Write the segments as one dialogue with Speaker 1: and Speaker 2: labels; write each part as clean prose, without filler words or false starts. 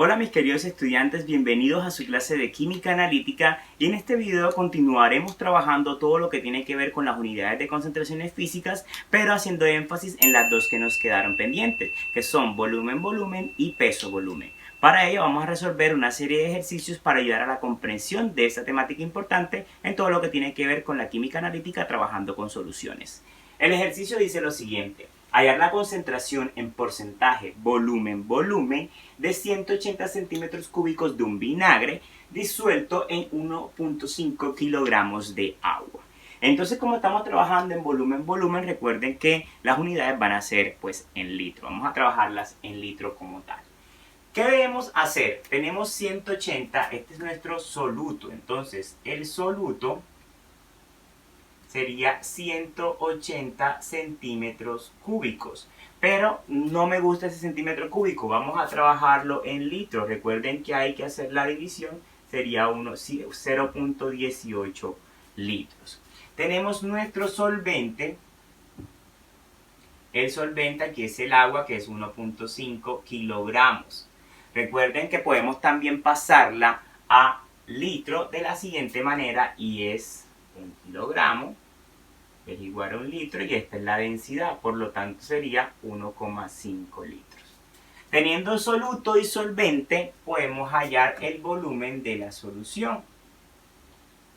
Speaker 1: Hola mis queridos estudiantes, bienvenidos a su clase de Química Analítica y en este video continuaremos trabajando todo lo que tiene que ver con las unidades de concentraciones físicas, pero haciendo énfasis en las dos que nos quedaron pendientes, que son volumen-volumen y peso-volumen. Para ello vamos a resolver una serie de ejercicios para ayudar a la comprensión de esta temática importante en todo lo que tiene que ver con la química analítica trabajando con soluciones. El ejercicio dice lo siguiente: hallar la concentración en porcentaje volumen-volumen de 180 centímetros cúbicos de un vinagre disuelto en 1.5 kilogramos de agua. Entonces, como estamos trabajando en volumen-volumen, recuerden que las unidades van a ser pues en litro. Vamos a trabajarlas en litro como tal. ¿Qué debemos hacer? Tenemos 180, este es nuestro soluto. Entonces, el soluto sería 180 centímetros cúbicos. Pero no me gusta ese centímetro cúbico, vamos a trabajarlo en litros. Recuerden que hay que hacer la división, sería 0.18 litros. Tenemos nuestro solvente. El solvente aquí es el agua, que es 1.5 kilogramos. Recuerden que podemos también pasarla a litro de la siguiente manera, y es 1 kilogramo es igual a 1 litro y esta es la densidad, por lo tanto sería 1,5 litros. Teniendo soluto y solvente, podemos hallar el volumen de la solución.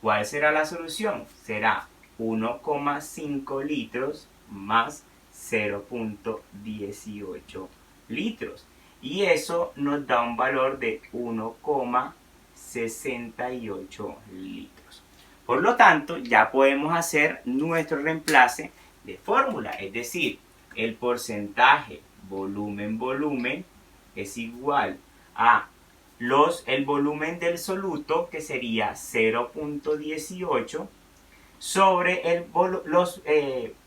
Speaker 1: ¿Cuál será la solución? Será 1,5 litros más 0.18 litros. Y eso nos da un valor de 1,68 litros. Por lo tanto, ya podemos hacer nuestro reemplace de fórmula, es decir, el porcentaje volumen-volumen es igual a el volumen del soluto, que sería 0.18, sobre el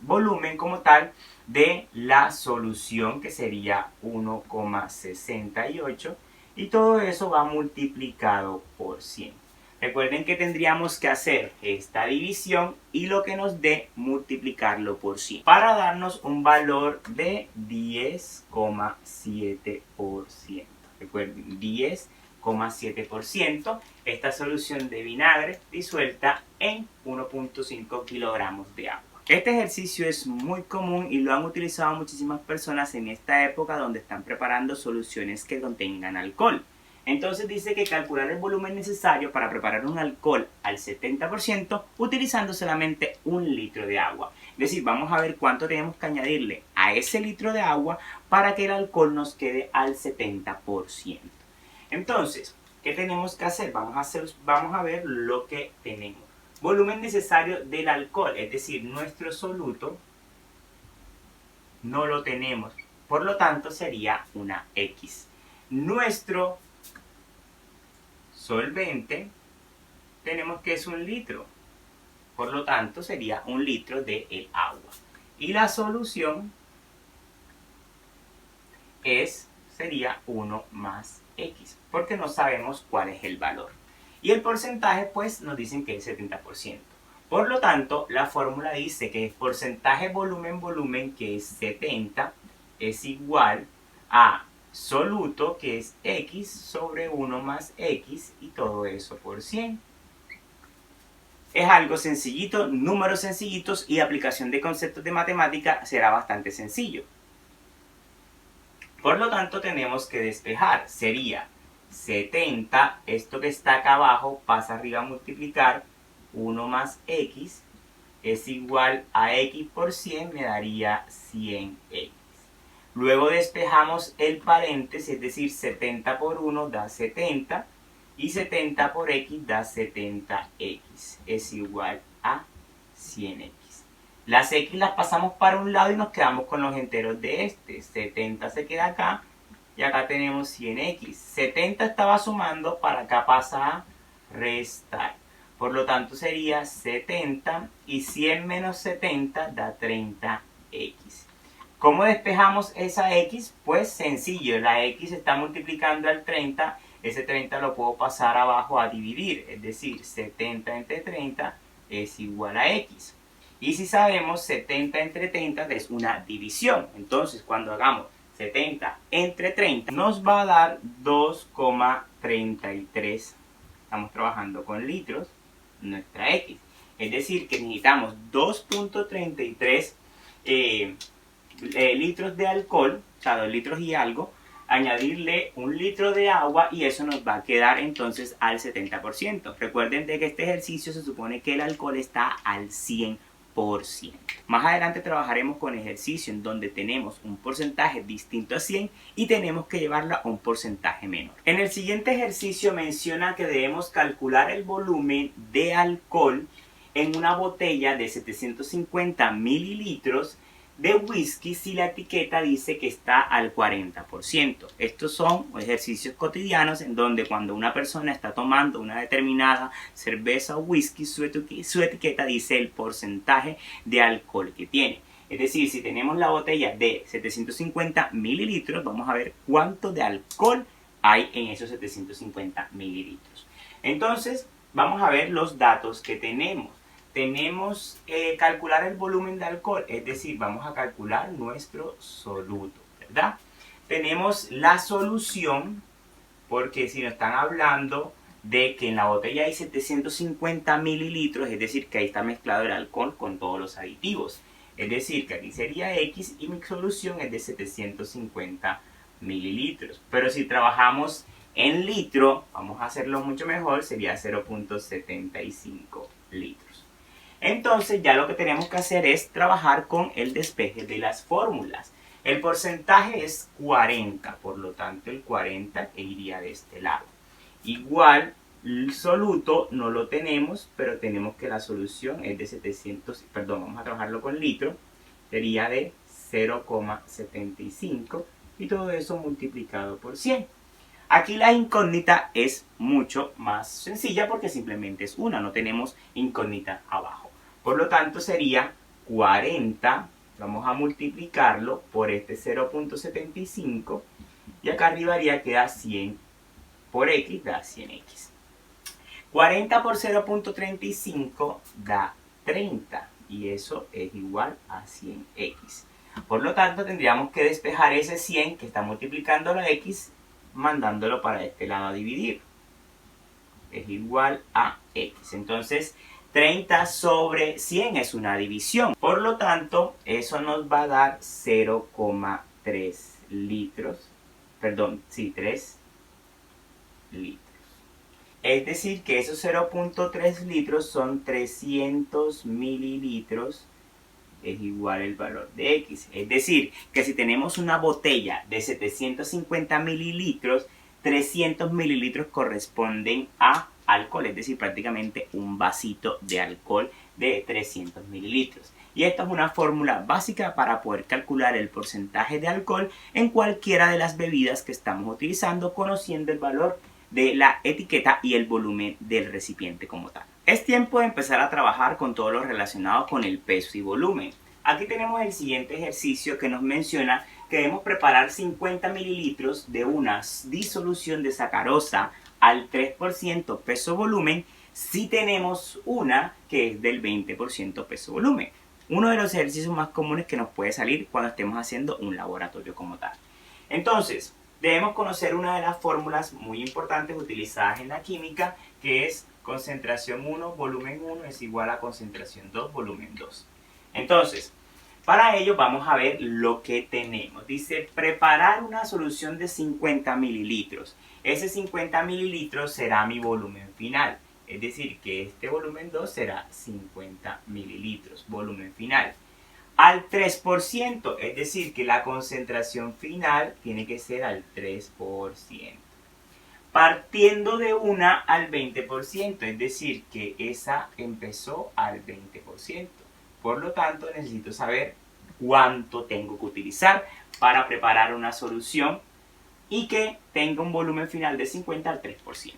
Speaker 1: volumen como tal de la solución, que sería 1,68, y todo eso va multiplicado por 100. Recuerden que tendríamos que hacer esta división y lo que nos dé multiplicarlo por 100 para darnos un valor de 10,7%. Recuerden, 10,7%, esta solución de vinagre disuelta en 1.5 kilogramos de agua. Este ejercicio es muy común y lo han utilizado muchísimas personas en esta época donde están preparando soluciones que contengan alcohol. Entonces dice que calcular el volumen necesario para preparar un alcohol al 70% utilizando solamente 1 litro de agua. Es decir, vamos a ver cuánto tenemos que añadirle a ese litro de agua para que el alcohol nos quede al 70%. Entonces, ¿qué tenemos que hacer? Vamos a ver lo que tenemos. Volumen necesario del alcohol, es decir, nuestro soluto no lo tenemos. Por lo tanto, sería una X. Nuestro solvente tenemos que es 1 litro, por lo tanto sería 1 litro de el agua, y la solución sería 1 más X, porque no sabemos cuál es el valor, y el porcentaje pues nos dicen que es 70%. Por lo tanto, la fórmula dice que el porcentaje volumen-volumen, que es 70, es igual a soluto, que es X, sobre 1 más X, y todo eso por 100. Es algo sencillito, números sencillitos, y aplicación de conceptos de matemática será bastante sencillo. Por lo tanto, tenemos que despejar. Sería 70, esto que está acá abajo pasa arriba a multiplicar, 1 más X es igual a X por 100, me daría 100X. Luego despejamos el paréntesis, es decir, 70 por 1 da 70, y 70 por X da 70X, es igual a 100X. Las X las pasamos para un lado y nos quedamos con los enteros de este. 70 se queda acá y acá tenemos 100X. 70 estaba sumando, para acá pasa a restar. Por lo tanto sería 70 y 100 menos 70 da 30X. ¿Cómo despejamos esa X? Pues sencillo, la X está multiplicando al 30, ese 30 lo puedo pasar abajo a dividir, es decir, 70 entre 30 es igual a X. Y si sabemos, 70 entre 30 es una división, entonces cuando hagamos 70 entre 30 nos va a dar 2,33. Estamos trabajando con litros, nuestra X. Es decir, que necesitamos 2,33 litros de alcohol, o sea, 2 litros y algo, añadirle 1 litro de agua y eso nos va a quedar entonces al 70%. Recuerden de que este ejercicio se supone que el alcohol está al 100%. Más adelante trabajaremos con ejercicio en donde tenemos un porcentaje distinto a 100 y tenemos que llevarlo a un porcentaje menor. En el siguiente ejercicio menciona que debemos calcular el volumen de alcohol en una botella de 750 mililitros de whisky si la etiqueta dice que está al 40%. Estos son ejercicios cotidianos en donde cuando una persona está tomando una determinada cerveza o whisky, su etiqueta dice el porcentaje de alcohol que tiene. Es decir, si tenemos la botella de 750 mililitros, vamos a ver cuánto de alcohol hay en esos 750 mililitros. Entonces, vamos a ver los datos que tenemos. Tenemos calcular el volumen de alcohol, es decir, vamos a calcular nuestro soluto, ¿verdad? Tenemos la solución, porque si nos están hablando de que en la botella hay 750 mililitros, es decir, que ahí está mezclado el alcohol con todos los aditivos. Es decir, que aquí sería X y mi solución es de 750 mililitros. Pero si trabajamos en litro, vamos a hacerlo mucho mejor, sería 0,75 litros. Entonces ya lo que tenemos que hacer es trabajar con el despeje de las fórmulas. El porcentaje es 40, por lo tanto el 40 iría de este lado. Igual el soluto no lo tenemos, pero tenemos que la solución es de 700, perdón, vamos a trabajarlo con litro, sería de 0,75 y todo eso multiplicado por 100. Aquí la incógnita es mucho más sencilla porque simplemente es una, no tenemos incógnita abajo. Por lo tanto sería 40, vamos a multiplicarlo por este 0,75 y acá arriba queda 100 por X, da 100X. 40 por 0,35 da 30 y eso es igual a 100X. Por lo tanto tendríamos que despejar ese 100 que está multiplicando la X mandándolo para este lado a dividir. Es igual a X. Entonces 30 sobre 100 es una división. Por lo tanto, eso nos va a dar 0,3 litros. Perdón, sí, 3 litros. Es decir, que esos 0,3 litros son 300 mililitros. Es igual el valor de X. Es decir, que si tenemos una botella de 750 mililitros, 300 mililitros corresponden a alcohol, es decir, prácticamente un vasito de alcohol de 300 mililitros. Y esta es una fórmula básica para poder calcular el porcentaje de alcohol en cualquiera de las bebidas que estamos utilizando, conociendo el valor de la etiqueta y el volumen del recipiente como tal. Es tiempo de empezar a trabajar con todo lo relacionado con el peso y volumen. Aquí tenemos el siguiente ejercicio que nos menciona que debemos preparar 50 mililitros de una disolución de sacarosa al 3% peso-volumen si tenemos una que es del 20% peso-volumen. Uno de los ejercicios más comunes que nos puede salir cuando estemos haciendo un laboratorio como tal. Entonces, debemos conocer una de las fórmulas muy importantes utilizadas en la química, que es concentración 1, volumen 1 es igual a concentración 2, volumen 2. Entonces, para ello vamos a ver lo que tenemos. Dice, preparar una solución de 50 mililitros. Ese 50 mililitros será mi volumen final. Es decir, que este volumen 2 será 50 mililitros, volumen final. Al 3%, es decir, que la concentración final tiene que ser al 3%. Partiendo de una al 20%, es decir, que esa empezó al 20%. Por lo tanto, necesito saber cuánto tengo que utilizar para preparar una solución y que tenga un volumen final de 50 al 3%.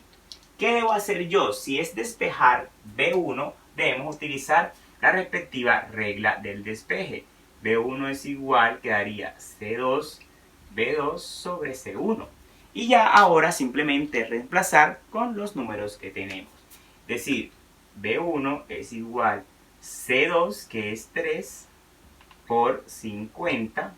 Speaker 1: ¿Qué debo hacer yo? Si es despejar B1, debemos utilizar la respectiva regla del despeje. B1 es igual, quedaría C2, B2 sobre C1. Y ya ahora simplemente reemplazar con los números que tenemos. Es decir, B1 es igual C2, que es 3, por 50,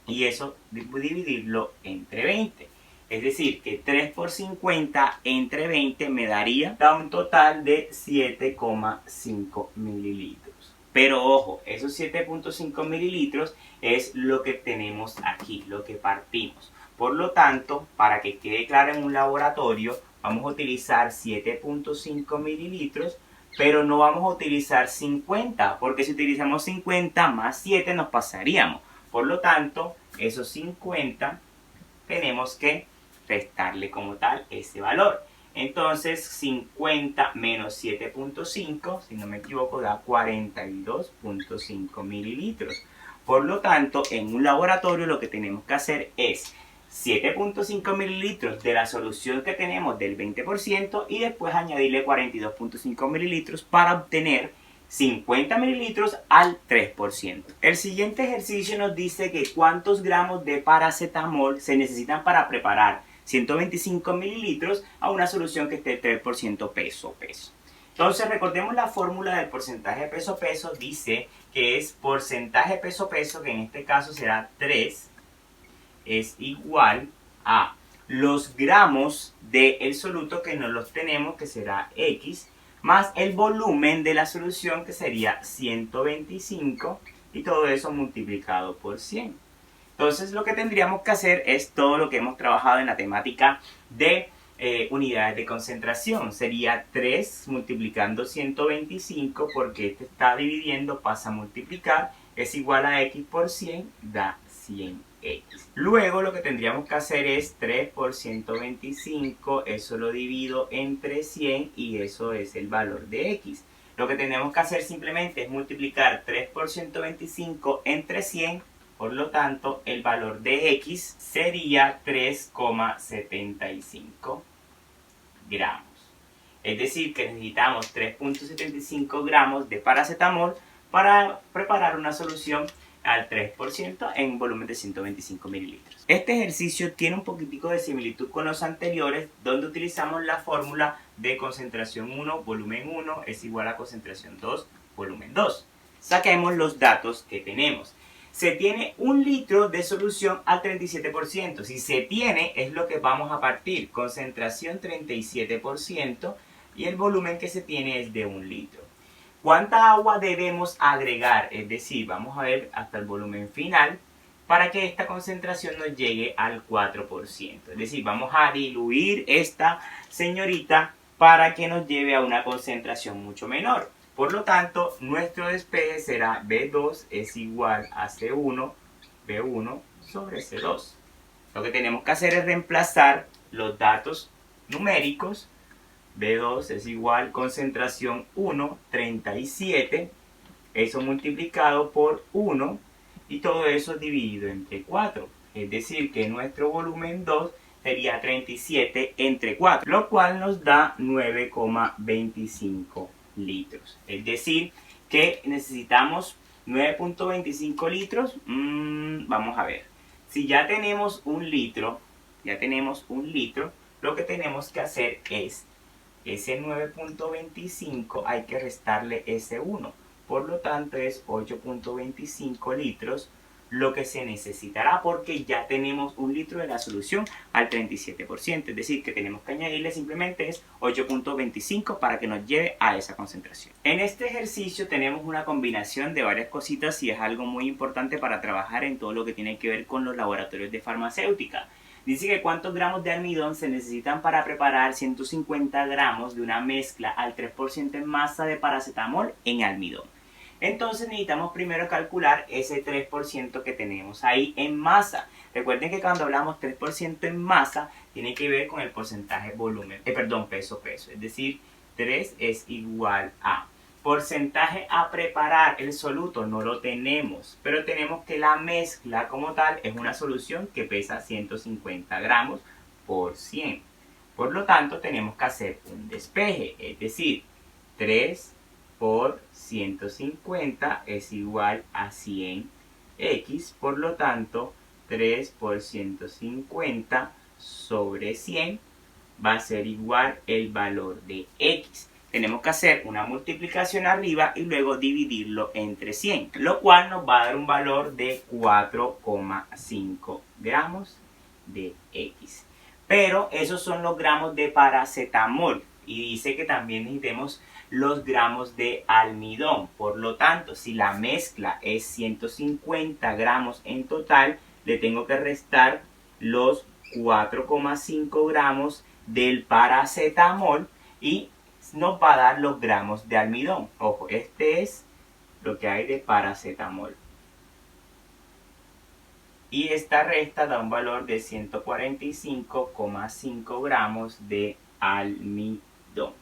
Speaker 1: y eso dividirlo entre 20. Es decir, que 3 por 50 entre 20 me daría un total de 7,5 mililitros. Pero ojo, esos 7,5 mililitros es lo que tenemos aquí, lo que partimos. Por lo tanto, para que quede claro en un laboratorio, vamos a utilizar 7,5 mililitros, pero no vamos a utilizar 50, porque si utilizamos 50 más 7 nos pasaríamos. Por lo tanto, esos 50 tenemos que restarle como tal ese valor. Entonces 50 menos 7,5, si no me equivoco, da 42,5 mililitros. Por lo tanto, en un laboratorio lo que tenemos que hacer es 7,5 mililitros de la solución que tenemos del 20% y después añadirle 42,5 mililitros para obtener 50 mililitros al 3%. El siguiente ejercicio nos dice que cuántos gramos de paracetamol se necesitan para preparar 125 mililitros a una solución que esté 3% peso-peso. Entonces recordemos la fórmula del porcentaje de peso-peso, dice que es porcentaje peso-peso, que en este caso será 3, es igual a los gramos del soluto que no los tenemos, que será X, más el volumen de la solución, que sería 125, y todo eso multiplicado por 100. Entonces lo que tendríamos que hacer es todo lo que hemos trabajado en la temática de unidades de concentración. Sería 3 multiplicando 125, porque este está dividiendo, pasa a multiplicar, es igual a X por 100, da 100X. Luego lo que tendríamos que hacer es 3 por 125, eso lo divido entre 100 y eso es el valor de X. Lo que tenemos que hacer simplemente es multiplicar 3 por 125 entre 100, por lo tanto el valor de X sería 3,75 gramos. Es decir, que necesitamos 3,75 gramos de paracetamol para preparar una solución al 3% en volumen de 125 mililitros. Este ejercicio tiene un poquitico de similitud con los anteriores, donde utilizamos la fórmula de concentración 1, volumen 1 es igual a concentración 2, volumen 2. Saquemos los datos que tenemos. Se tiene 1 litro de solución al 37%. Si se tiene, es lo que vamos a partir. Concentración 37% y el volumen que se tiene es de 1 litro. ¿Cuánta agua debemos agregar? Es decir, vamos a ver hasta el volumen final para que esta concentración nos llegue al 4%. Es decir, vamos a diluir esta señorita para que nos lleve a una concentración mucho menor. Por lo tanto, nuestro despeje será B2 es igual a C1, B1 sobre C2. Lo que tenemos que hacer es reemplazar los datos numéricos. B2 es igual concentración 1, 37, eso multiplicado por 1 y todo eso dividido entre 4. Es decir, que nuestro volumen 2 sería 37 entre 4, lo cual nos da 9,25 litros. Es decir, que necesitamos 9,25 litros. Vamos a ver. Si ya tenemos un litro, lo que tenemos que hacer es ese 9,25 hay que restarle ese 1. Por lo tanto es 8,25 litros lo que se necesitará, porque ya tenemos 1 litro de la solución al 37%. Es decir, que tenemos que añadirle simplemente es 8,25 para que nos lleve a esa concentración. En este ejercicio tenemos una combinación de varias cositas y es algo muy importante para trabajar en todo lo que tiene que ver con los laboratorios de farmacéutica. Dice que cuántos gramos de almidón se necesitan para preparar 150 gramos de una mezcla al 3% en masa de paracetamol en almidón. Entonces necesitamos primero calcular ese 3% que tenemos ahí en masa. Recuerden que cuando hablamos 3% en masa, tiene que ver con el porcentaje peso-peso. Es decir, 3 es igual a porcentaje a preparar. El soluto no lo tenemos, pero tenemos que la mezcla como tal es una solución que pesa 150 gramos por 100. Por lo tanto, tenemos que hacer un despeje, es decir, 3 por 150 es igual a 100x. Por lo tanto, 3 por 150 sobre 100 va a ser igual el valor de x. tenemos que hacer una multiplicación arriba y luego dividirlo entre 100, lo cual nos va a dar un valor de 4,5 gramos de X. Pero esos son los gramos de paracetamol y dice que también necesitemos los gramos de almidón. Por lo tanto, si la mezcla es 150 gramos en total, le tengo que restar los 4,5 gramos del paracetamol y nos va a dar los gramos de almidón. Ojo, este es lo que hay de paracetamol. Y esta resta da un valor de 145,5 gramos de almidón.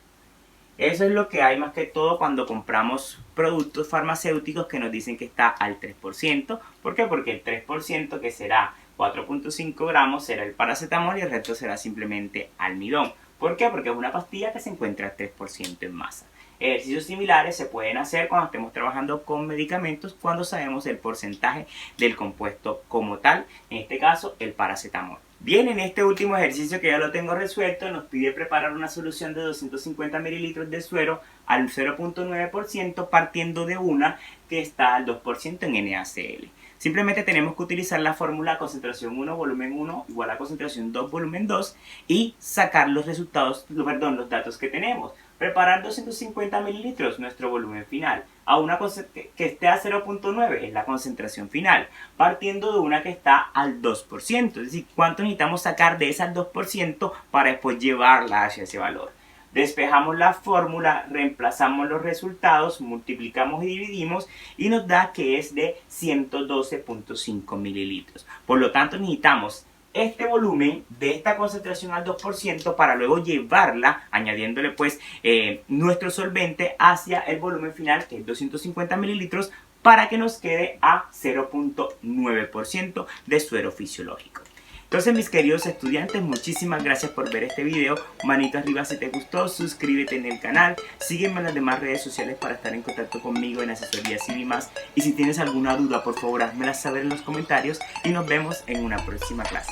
Speaker 1: Eso es lo que hay más que todo cuando compramos productos farmacéuticos que nos dicen que está al 3%. ¿Por qué? Porque el 3%, que será 4,5 gramos, será el paracetamol y el resto será simplemente almidón. ¿Por qué? Porque es una pastilla que se encuentra al 3% en masa. Ejercicios similares se pueden hacer cuando estemos trabajando con medicamentos, cuando sabemos el porcentaje del compuesto como tal, en este caso el paracetamol. Bien, en este último ejercicio que ya lo tengo resuelto, nos pide preparar una solución de 250 mililitros de suero al 0,9% partiendo de una que está al 2% en NaCl. Simplemente tenemos que utilizar la fórmula concentración 1 volumen 1 igual a concentración 2 volumen 2 y sacar los resultados, los datos que tenemos. Preparar 250 mililitros, nuestro volumen final, a una que esté a 0,9 es la concentración final, partiendo de una que está al 2%, es decir, cuánto necesitamos sacar de ese al 2% para después llevarla hacia ese valor. Despejamos la fórmula, reemplazamos los resultados, multiplicamos y dividimos y nos da que es de 112,5 mililitros. Por lo tanto, necesitamos este volumen de esta concentración al 2% para luego llevarla, añadiéndole pues nuestro solvente hacia el volumen final, que es 250 mililitros, para que nos quede a 0,9% de suero fisiológico. Entonces, mis queridos estudiantes, muchísimas gracias por ver este video. Manito arriba si te gustó, suscríbete en el canal, sígueme en las demás redes sociales para estar en contacto conmigo en asesorías y más. Y si tienes alguna duda, por favor, házmela saber en los comentarios y nos vemos en una próxima clase.